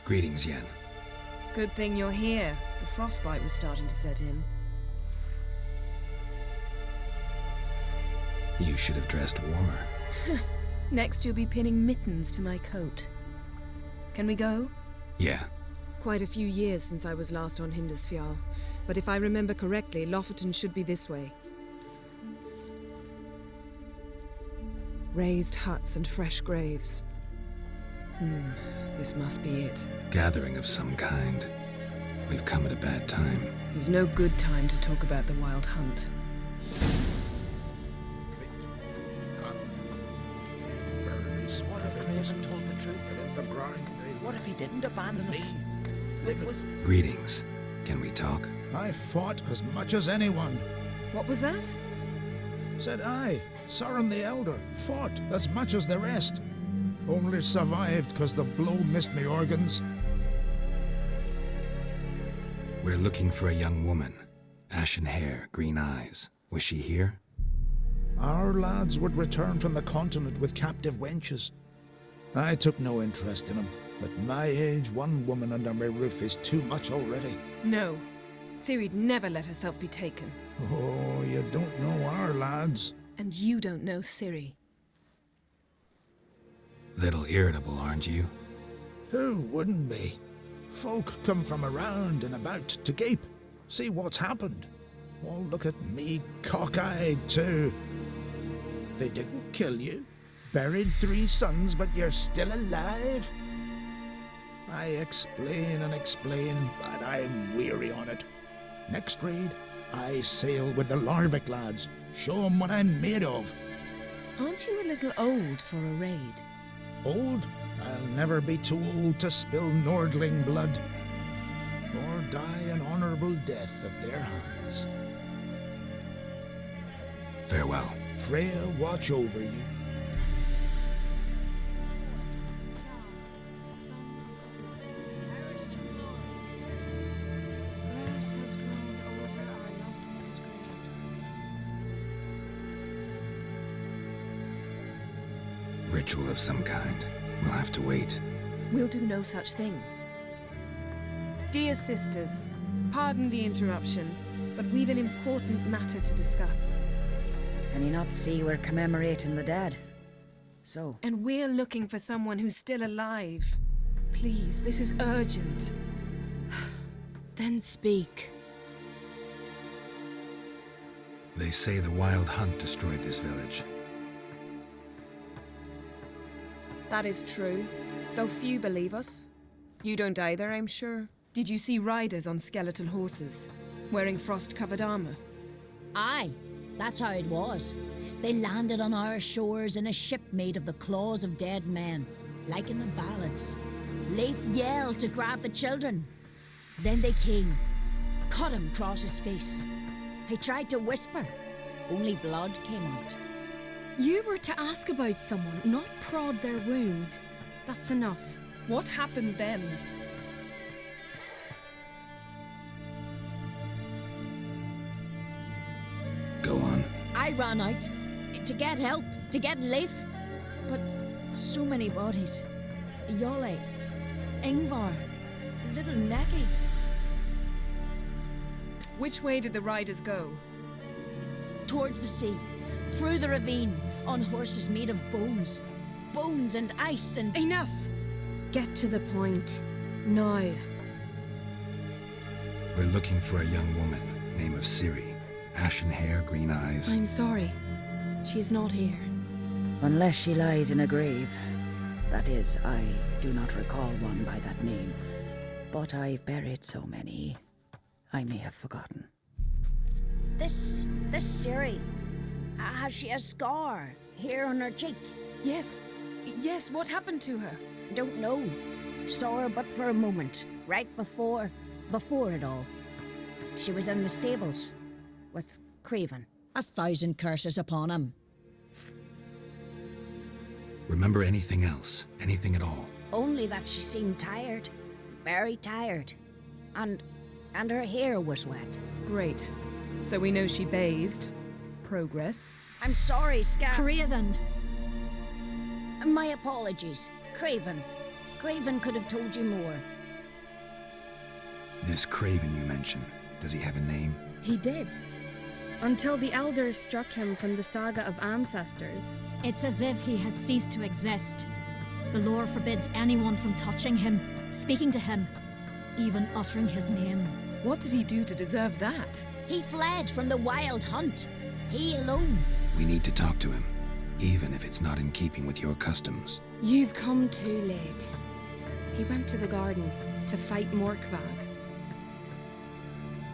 Greetings, Yen. Good thing you're here. The frostbite was starting to set in. You should have dressed warmer. Next you'll be pinning mittens to my coat. Can we go? Yeah. Quite a few years since I was last on Hindarsfjall, but if I remember correctly, Lofoten should be this way. Raised huts and fresh graves. This must be it. Gathering of some kind. We've come at a bad time. There's no good time to talk about the Wild Hunt. What if Craven told the truth? What if he didn't abandon us? It was... Greetings. Can we talk? I fought as much as anyone. What was that? Said I, Sauron the Elder, fought as much as the rest. Only survived because the blow missed me organs. We're looking for a young woman. Ashen hair, green eyes. Was she here? Our lads would return from the continent with captive wenches. I took no interest in them. At my age, one woman under my roof is too much already. No. Ciri'd never let herself be taken. Oh, you don't know our lads. And you don't know Ciri. Little irritable, aren't you? Who wouldn't be? Folk come from around and about to gape. See what's happened. Oh, look at me, cockeyed too. They didn't kill you. Buried 3 sons, but you're still alive? I explain and explain, but I'm weary on it. Next raid, I sail with the Larvik lads. Show 'em what I'm made of. Aren't you a little old for a raid? Old? I'll never be too old to spill Nordling blood. Or die an honorable death at their hands. Farewell. Freya, watch over you. Grass has grown over our loved ones' graves. Ritual of some kind. We'll have to wait. We'll do no such thing. Dear sisters, pardon the interruption, but we've an important matter to discuss. Can you not see we're commemorating the dead? So? And we're looking for someone who's still alive. Please, this is urgent. Then speak. They say the Wild Hunt destroyed this village. That is true, though few believe us. You don't either, I'm sure. Did you see riders on skeletal horses, wearing frost-covered armor? Aye, that's how it was. They landed on our shores in a ship made of the claws of dead men, like in the ballads. Leif yelled to grab the children. Then they came, cut him across his face. He tried to whisper, only blood came out. You were to ask about someone, not prod their wounds. That's enough. What happened then? Go on. I ran out to get help, to get Leif. But so many bodies. Yolle, Ingvar, little Necky. Which way did the riders go? Towards the sea, through the ravine, on horses made of bones. Bones and ice and... Enough! Get to the point. Now. We're looking for a young woman, name of Ciri. Ashen hair, green eyes. I'm sorry. She is not here. Unless she lies in a grave. That is, I do not recall one by that name. But I've buried so many, I may have forgotten. This Ciri, has she a scar here on her cheek? Yes, what happened to her? Don't know. Saw her but for a moment, right before it all. She was in the stables with Craven. 1,000 curses upon him. Remember anything else? Anything at all? Only that she seemed tired. Very tired. And her hair was wet. Great. So we know she bathed. Progress. I'm sorry, Craven! My apologies. Craven. Craven could have told you more. This Craven you mentioned, does he have a name? He did. Until the elders struck him from the saga of ancestors. It's as if he has ceased to exist. The lore forbids anyone from touching him, speaking to him, even uttering his name. What did he do to deserve that? He fled from the wild hunt. He alone. We need to talk to him, even if it's not in keeping with your customs. You've come too late. He went to the garden to fight Morkvarg.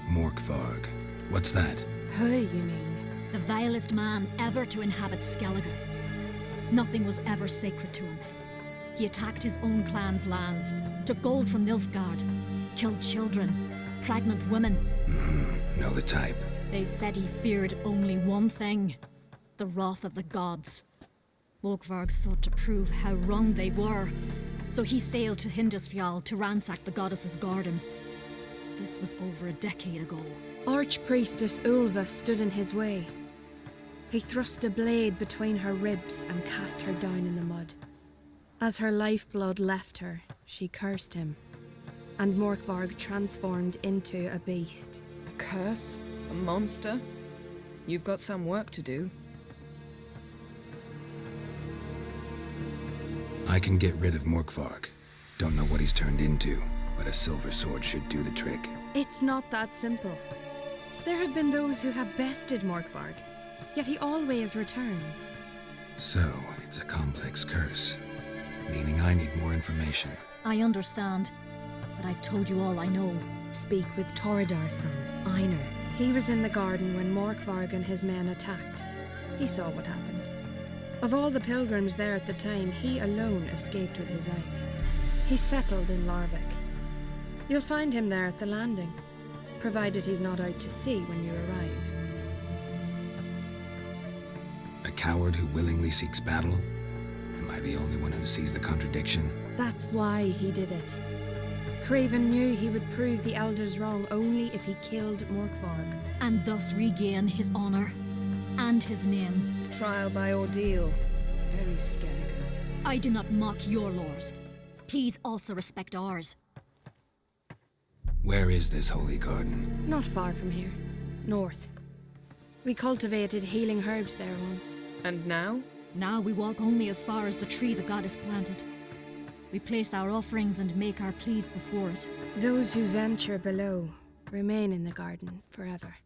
Morkvarg. What's that? Who, you mean? The vilest man ever to inhabit Skellige. Nothing was ever sacred to him. He attacked his own clan's lands, took gold from Nilfgaard, killed children, pregnant women. Know the type. They said he feared only one thing, the wrath of the gods. Morkvarg sought to prove how wrong they were, so he sailed to Hindarsfjall to ransack the goddess's garden. This was over a decade ago. Archpriestess Ulva stood in his way. He thrust a blade between her ribs and cast her down in the mud. As her lifeblood left her, she cursed him, and Morkvarg transformed into a beast. A curse? A monster? You've got some work to do. I can get rid of Morkvarg. Don't know what he's turned into, but a silver sword should do the trick. It's not that simple. There have been those who have bested Morkvarg, yet he always returns. So, it's a complex curse, meaning I need more information. I understand, but I've told you all I know. Speak with Torridar's son, Einar. He was in the garden when Morkvarg and his men attacked. He saw what happened. Of all the pilgrims there at the time, he alone escaped with his life. He settled in Larvik. You'll find him there at the landing, provided he's not out to sea when you arrive. A coward who willingly seeks battle? Am I the only one who sees the contradiction? That's why he did it. Craven knew he would prove the elders wrong only if he killed Morkvarg. And thus regain his honor and his name. Trial by ordeal. Very Skellige. I do not mock your laws. Please also respect ours. Where is this holy garden? Not far from here. North. We cultivated healing herbs there once. And now? Now we walk only as far as the tree the goddess planted. We place our offerings and make our pleas before it. Those who venture below remain in the garden forever.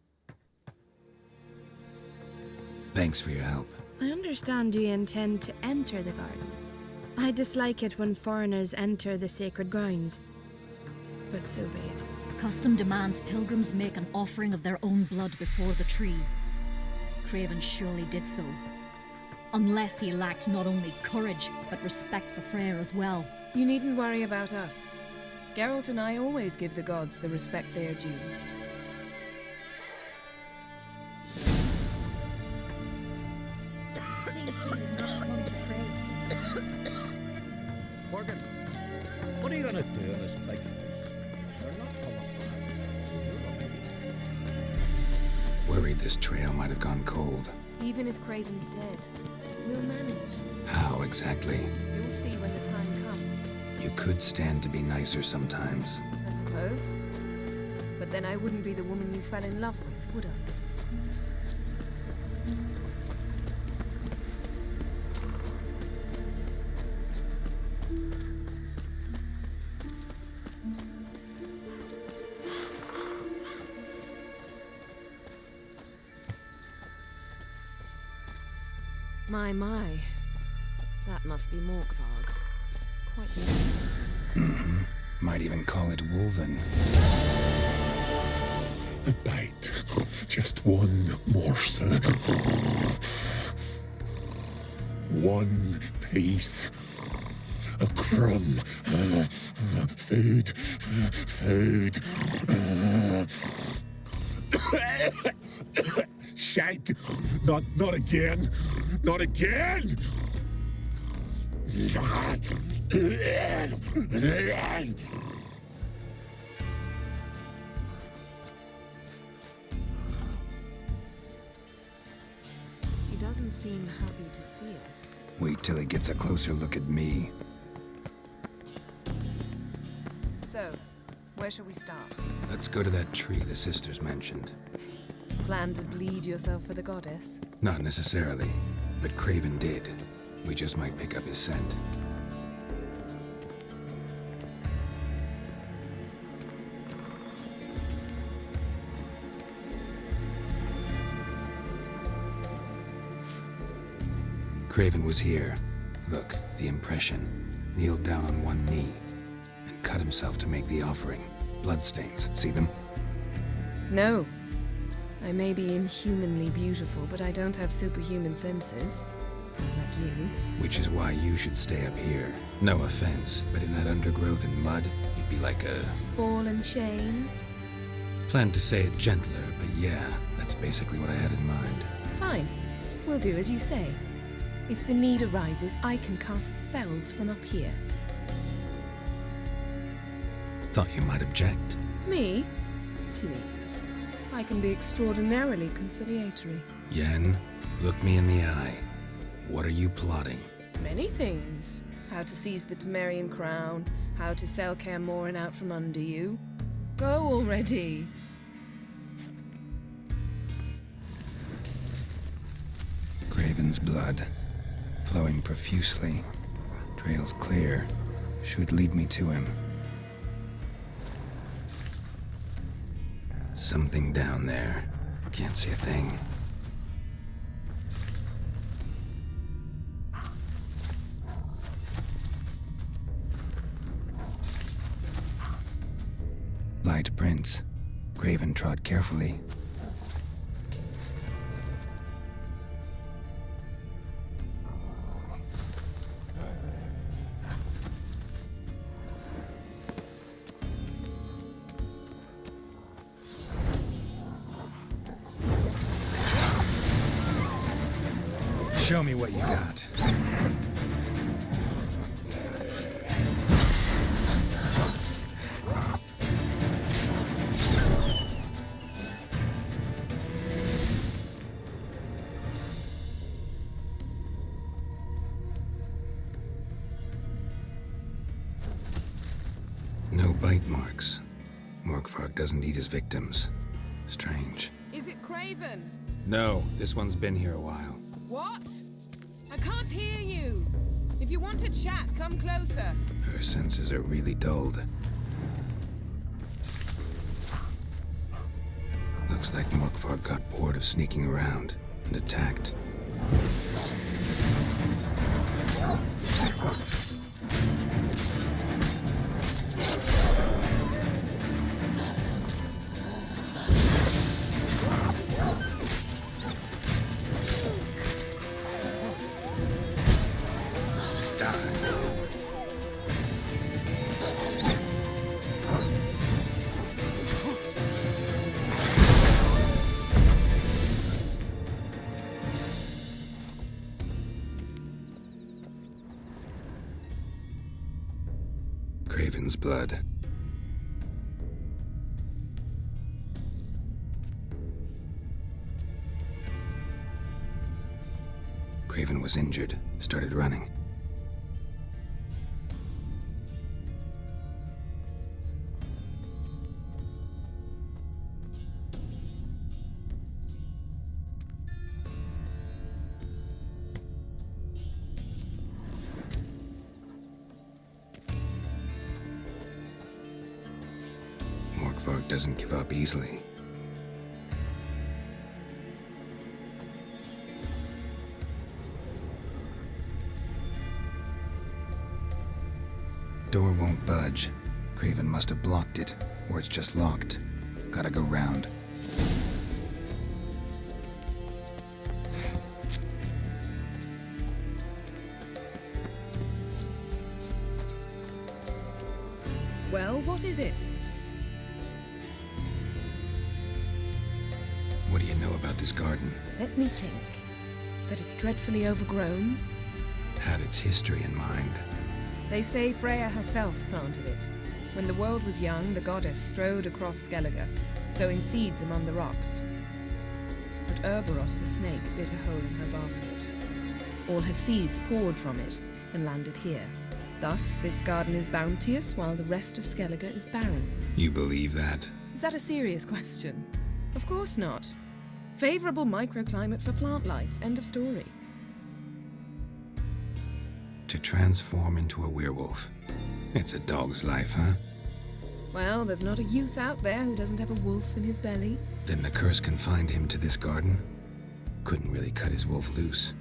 Thanks for your help. I understand you intend to enter the garden. I dislike it when foreigners enter the sacred grounds, but so be it. Custom demands pilgrims make an offering of their own blood before the tree. Craven surely did so. Unless he lacked not only courage, but respect for Freyr as well. You needn't worry about us. Geralt and I always give the gods the respect they are due. Seems he did not come to pray. Morgan, what are you gonna do in this big house? They're not coming back. Worried this trail might have gone cold. Even if Craven's dead, we'll manage. How exactly? You'll see when the time comes, You could stand to be nicer sometimes. I suppose. But then I wouldn't be the woman you fell in love with, would I? My. That must be Morkvarg. Quite the Might even call it Wolven. A bite. Just one morsel. One piece. A crumb. Food. Food. Shite. Not again. Not again! He doesn't seem happy to see us. Wait till he gets a closer look at me. So, Where shall we start? Let's go to that tree the sisters mentioned. Plan to bleed yourself for the goddess? Not necessarily, but Craven did. We just might pick up his scent. Craven was here. Look, the impression. Kneeled down on one knee and cut himself to make the offering. Bloodstains, see them? No. I may be inhumanly beautiful, but I don't have superhuman senses. Not like you. Which is why you should stay up here. No offense, but in that undergrowth and mud, you'd be like a... Ball and chain? Planned to say it gentler, but yeah, that's basically what I had in mind. Fine. We'll do as you say. If the need arises, I can cast spells from up here. Thought you might object. Me? Please. I can be extraordinarily conciliatory. Yen, look me in the eye. What are you plotting? Many things. How to seize the Temerian crown, how to sell Kaer Morhen out from under you. Go already! Craven's blood, flowing profusely. Trails clear. Should lead me to him. Something down there. Can't see a thing. Light prints. Craven trod carefully. Show me what you got. No bite marks. Morkvarg doesn't eat his victims. Strange. Is it Craven? No, this one's been here a while. What? I can't hear you! If you want to chat, come closer. Her senses are really dulled. Looks like Morkvarg got bored of sneaking around and attacked. Craven's blood. Craven was injured, started running. Morkvarg doesn't give up easily. Door won't budge. Craven must have blocked it, or it's just locked. Gotta go round. Well, what is it? What do you know about this garden? Let me think. That it's dreadfully overgrown? Had its history in mind. They say Freya herself planted it. When the world was young, the goddess strode across Skellige, sowing seeds among the rocks. But Urboros the snake bit a hole in her basket. All her seeds poured from it and landed here. Thus, this garden is bounteous while the rest of Skellige is barren. You believe that? Is that a serious question? Of course not. Favorable microclimate for plant life. End of story. To transform into a werewolf. It's a dog's life, huh? Well, there's not a youth out there who doesn't have a wolf in his belly. Then the curse confined him to this garden? Couldn't really cut his wolf loose.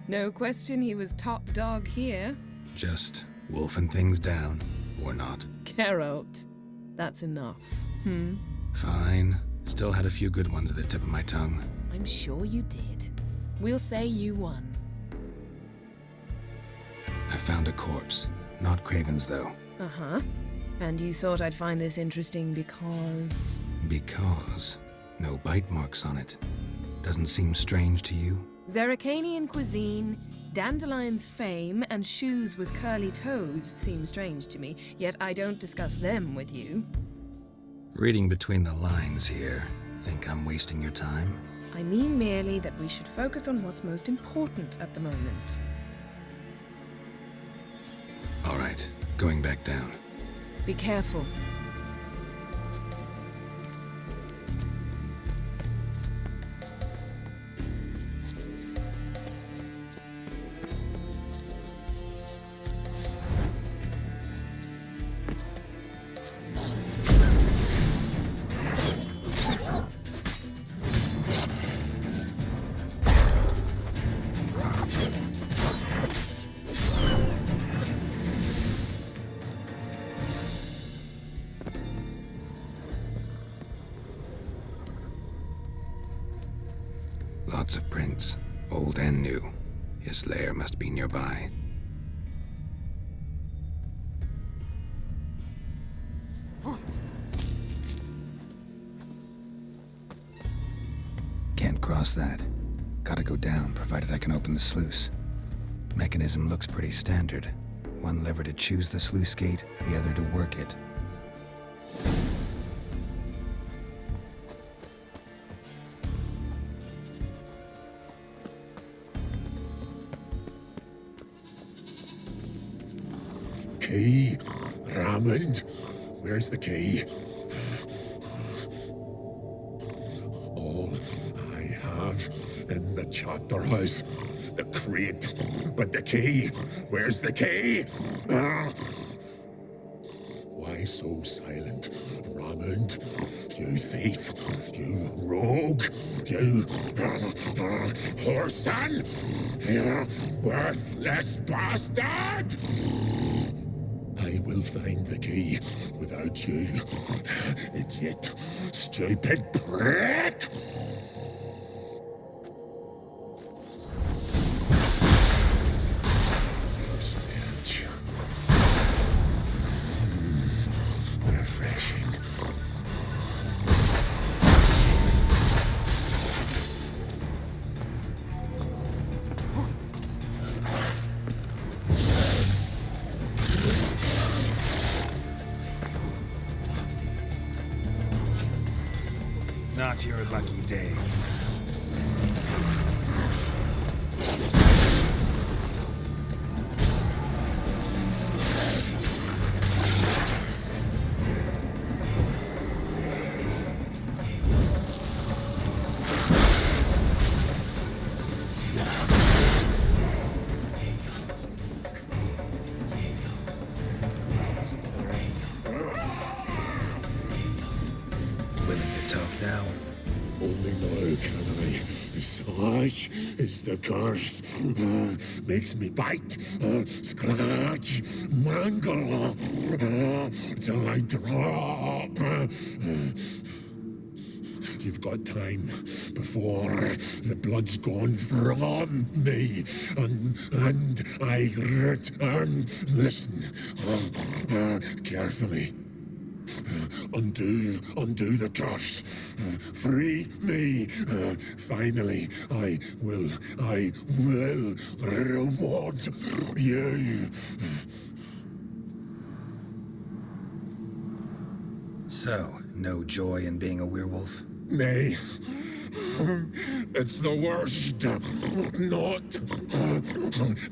No question he was top dog here. Just wolfing things down, or not. Geralt. That's enough. Fine. Still had a few good ones at the tip of my tongue. I'm sure you did. We'll say you won. I found a corpse. Not Craven's, though. Uh-huh. And you thought I'd find this interesting because... Because no bite marks on it. Doesn't seem strange to you? Zerrikanian cuisine, Dandelion's fame, and shoes with curly toes seem strange to me, yet I don't discuss them with you. Reading between the lines here, think I'm wasting your time? I mean merely that we should focus on what's most important at the moment. All right, going back down. Be careful. Lots of prints, old and new. His lair must be nearby. Can't cross that. Gotta go down, provided I can open the sluice. Mechanism looks pretty standard. One lever to choose the sluice gate, the other to work it. Key? Raymond? Where's the key? All I have in the chapter house. The crate. But the key? Where's the key? Why so silent, Raymond? You thief! You rogue! You whoreson! You worthless bastard! I will find the key without you, idiot, stupid prick! Stench. Refreshing. Not your lucky day. Willing to talk now? Only now can I. Such is the curse. Makes me bite, scratch, mangle, till I drop. You've got time before the blood's gone from me, and I return. Listen, carefully. Undo the curse. Free me. Finally, I will reward you. So, no joy in being a werewolf? Nay, It's the worst. Not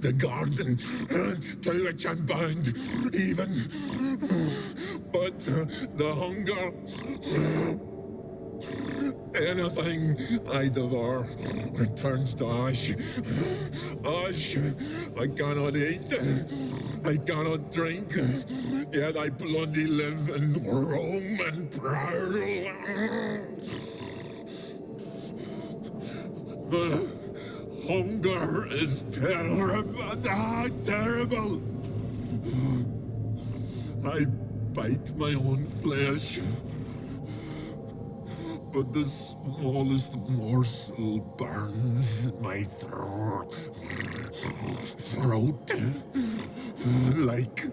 the garden to which I'm bound, even, but the hunger. Anything I devour turns to ash. Ash. I cannot eat. I cannot drink. Yet I bloody live and roam and prowl. The hunger is terrible. Terrible. I bite my own flesh. But the smallest morsel burns my throat like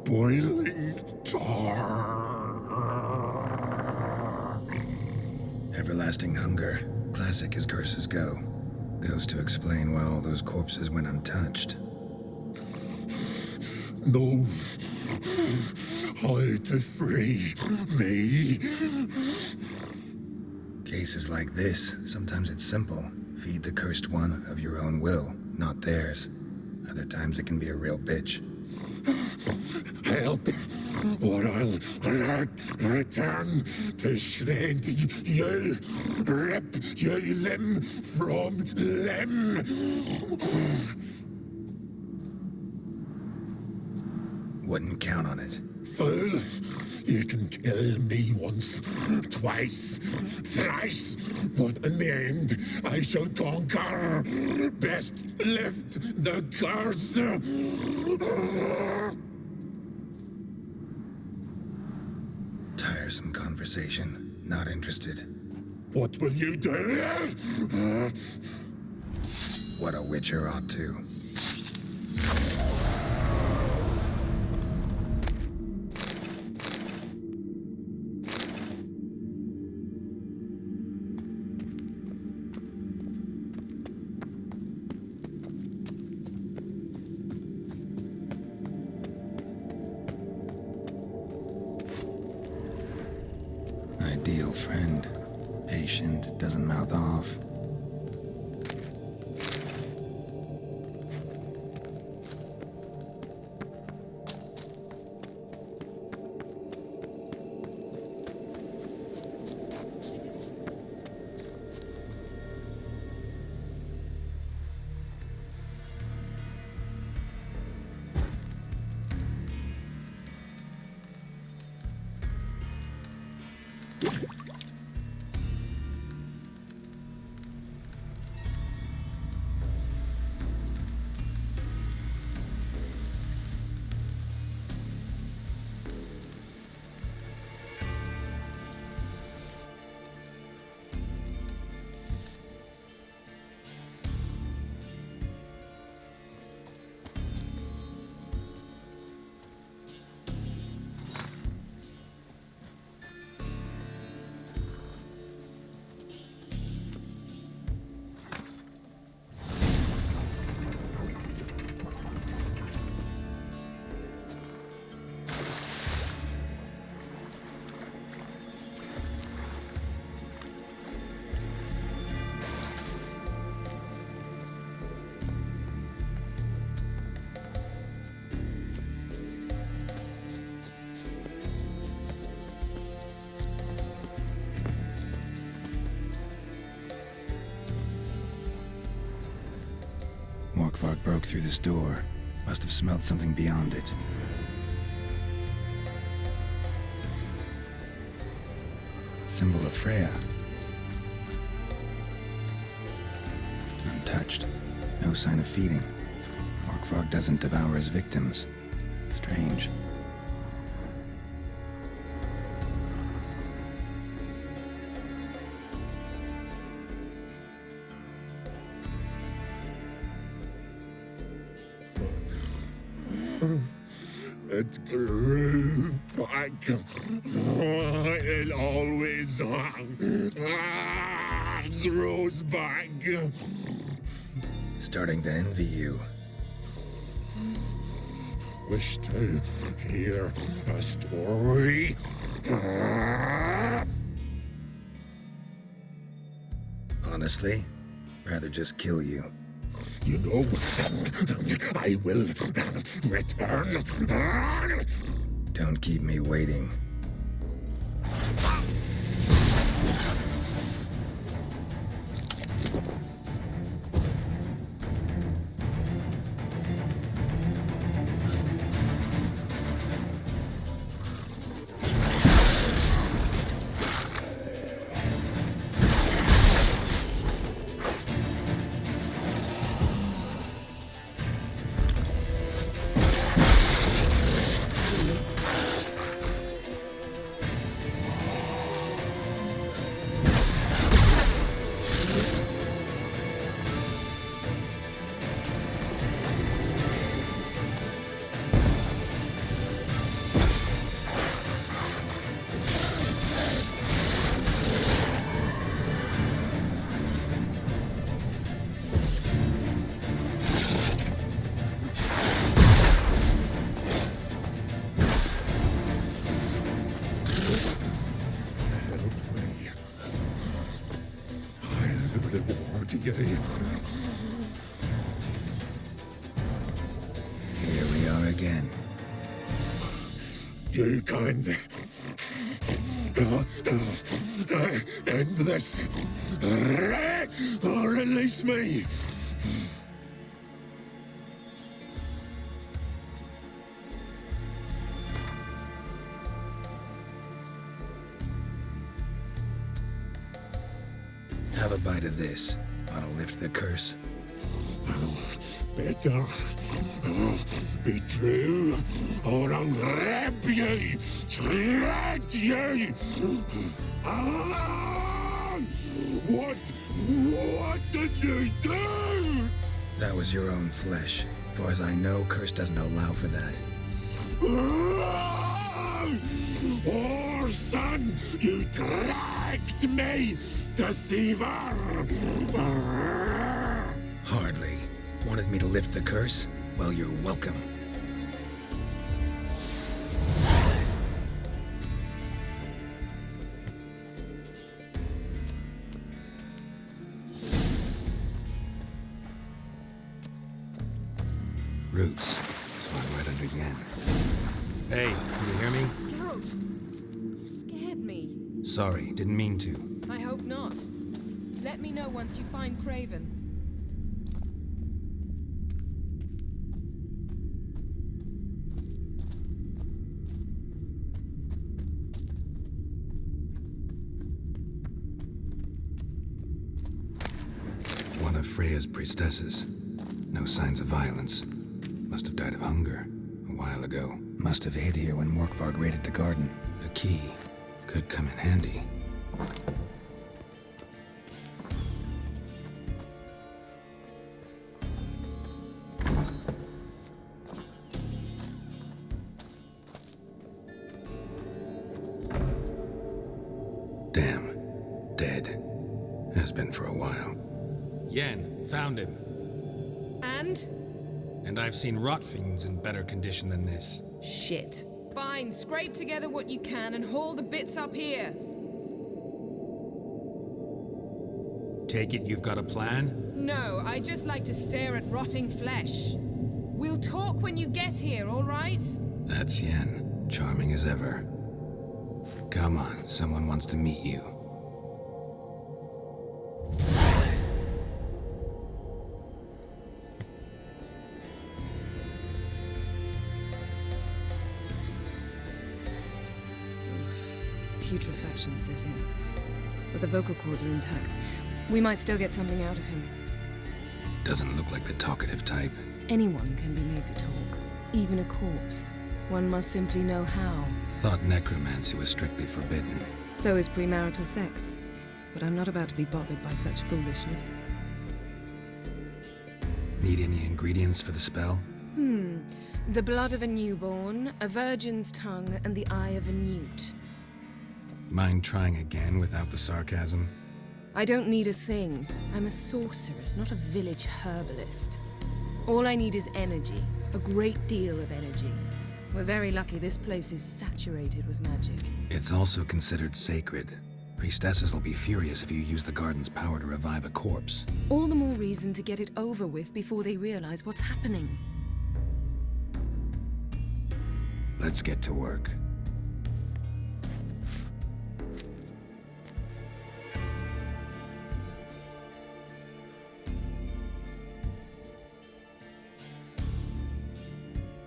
boiling tar. Everlasting hunger, classic as curses go. Goes to explain why all those corpses went untouched. No. How to free me. Cases like this, sometimes it's simple. Feed the cursed one of your own will, not theirs. Other times it can be a real bitch. Help, or I'll return to shred you, rip you limb from limb. Wouldn't count on it. Fool, you can kill me once, twice, thrice, but in the end, I shall conquer. Best lift the curse. Tiresome conversation. Not interested. What will you do? What a witcher ought to. Ideal friend. Patient, doesn't mouth off. Morkvarg broke through this door. Must have smelled something beyond it. Symbol of Freya. Untouched. No sign of feeding. Morkvarg doesn't devour his victims. Strange. It grew back. It always grows back. Starting to envy you. Wish to hear a story? Honestly, rather just kill you. You know, I will return. Don't keep me waiting. Here we are again. You can't end this. Or release me. Have a bite of this. Ought to lift the curse. Better be true, or I'll rip you, shred you. Ah! What did you do? That was your own flesh. Far as I know, curse doesn't allow for that. Oh, son, you tracked me, deceiver! Hardly. Wanted me to lift the curse? Well, you're welcome. Roots. So I'm right under Yen. Hey, can you hear me? Geralt, you scared me. Sorry, didn't mean to. I hope not. Let me know once you find Craven. One of Freya's priestesses. No signs of violence. Must have died of hunger a while ago. Must have hid here when Morkvarg raided the garden. A key could come in handy. Damn. Dead. Has been for a while. Yen, found him. And? And I've seen rot fiends in better condition than this. Shit. Fine, scrape together what you can and haul the bits up here. Take it you've got a plan? No, I just like to stare at rotting flesh. We'll talk when you get here, all right? That's Yen. Charming as ever. Come on, someone wants to meet you. Putrefaction set in. But the vocal cords are intact. We might still get something out of him. Doesn't look like the talkative type. Anyone can be made to talk. Even a corpse. One must simply know how. Thought necromancy was strictly forbidden. So is premarital sex. But I'm not about to be bothered by such foolishness. Need any ingredients for the spell? The blood of a newborn, a virgin's tongue, and the eye of a newt. Mind trying again without the sarcasm? I don't need a thing. I'm a sorceress, not a village herbalist. All I need is energy. A great deal of energy. We're very lucky this place is saturated with magic. It's also considered sacred. Priestesses will be furious if you use the garden's power to revive a corpse. All the more reason to get it over with before they realize what's happening. Let's get to work.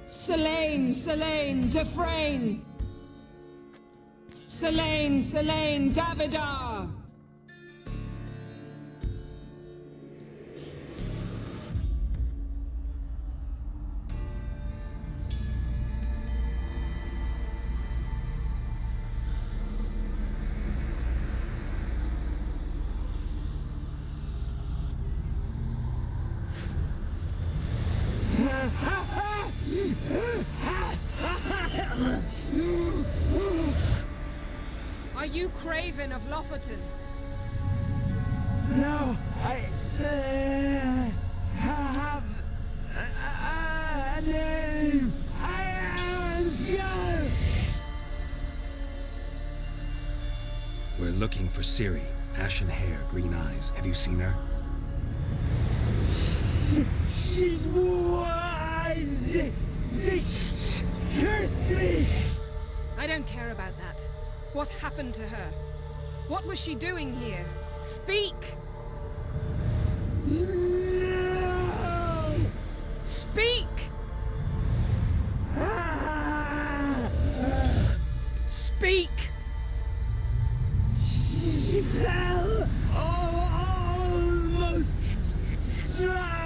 Selene, Selene, Defrain! Selene, Selene, Davidar! Are you Craven of Lofoten? No, I have a name. I am Skull. We're looking for Ciri. Ashen hair, green eyes. Have you seen her? She's wise. They cursed me. I don't care about that. What happened to her? What was she doing here? Speak! No. Speak! Speak! She fell almost drowned.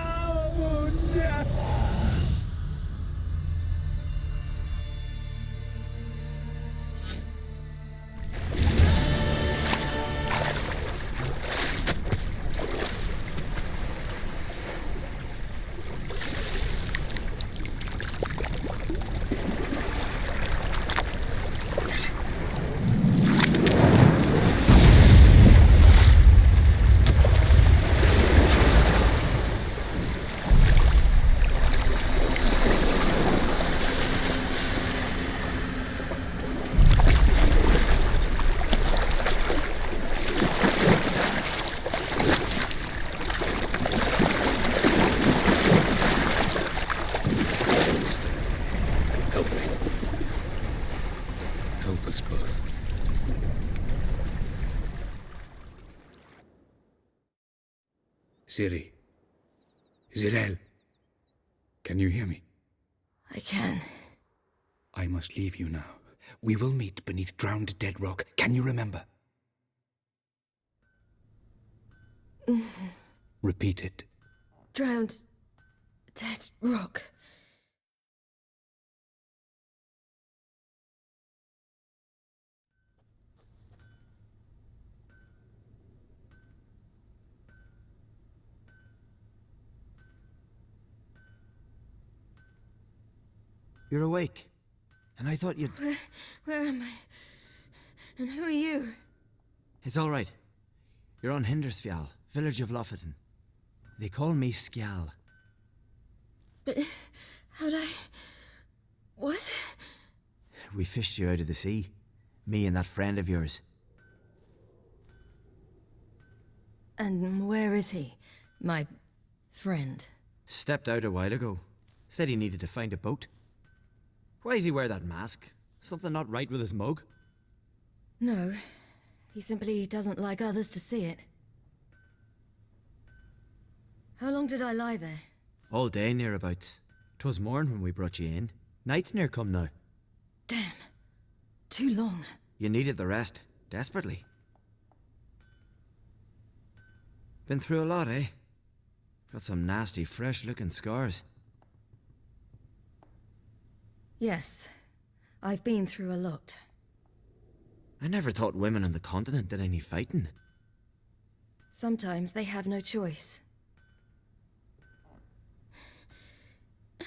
Ciri. Zirel. Can you hear me? I can. I must leave you now. We will meet beneath drowned dead rock. Can you remember? Repeat it. Drowned. Dead rock. You're awake. And I thought you'd... Where am I? And who are you? It's all right. You're on Hindarsfjall, village of Lofoten. They call me Skjall. But how'd I... What? We fished you out of the sea. Me and that friend of yours. And where is he? My friend. Stepped out a while ago. Said he needed to find a boat. Why does he wear that mask? Something not right with his mug? No. He simply doesn't like others to see it. How long did I lie there? All day nearabouts. 'Twas morn when we brought you in. Night's near come now. Damn. Too long. You needed the rest. Desperately. Been through a lot, eh? Got some nasty, fresh-looking scars. Yes. I've been through a lot. I never thought women on the continent did any fighting. Sometimes they have no choice.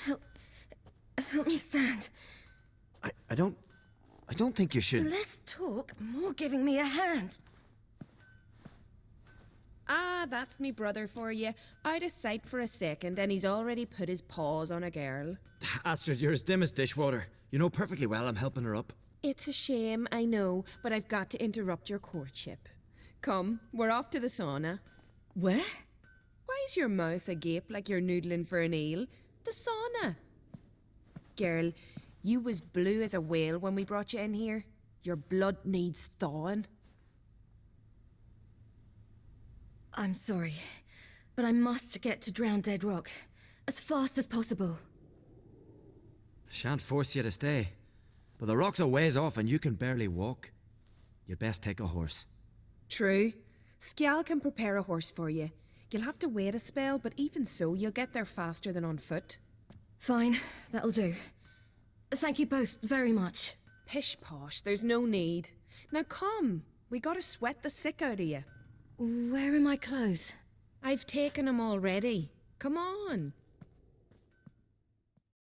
Help me stand. I don't think you should... Less talk, more giving me a hand. Ah, that's me brother for you. I'd a sight for a second, and he's already put his paws on a girl. Astrid, you're as dim as dishwater. You know perfectly well I'm helping her up. It's a shame, I know, but I've got to interrupt your courtship. Come, we're off to the sauna. Where? Why's your mouth agape like you're noodling for an eel? The sauna. Girl, you was blue as a whale when we brought you in here. Your blood needs thawing. I'm sorry, but I must get to Drowned Dead Rock as fast as possible. Shan't force you to stay, but the rock's a ways off and you can barely walk. You'd best take a horse. True. Skjall can prepare a horse for you. You'll have to wait a spell, but even so, you'll get there faster than on foot. Fine, that'll do. Thank you both very much. Pish posh, there's no need. Now come, we gotta sweat the sick out of you. Where are my clothes? I've taken them already. Come on,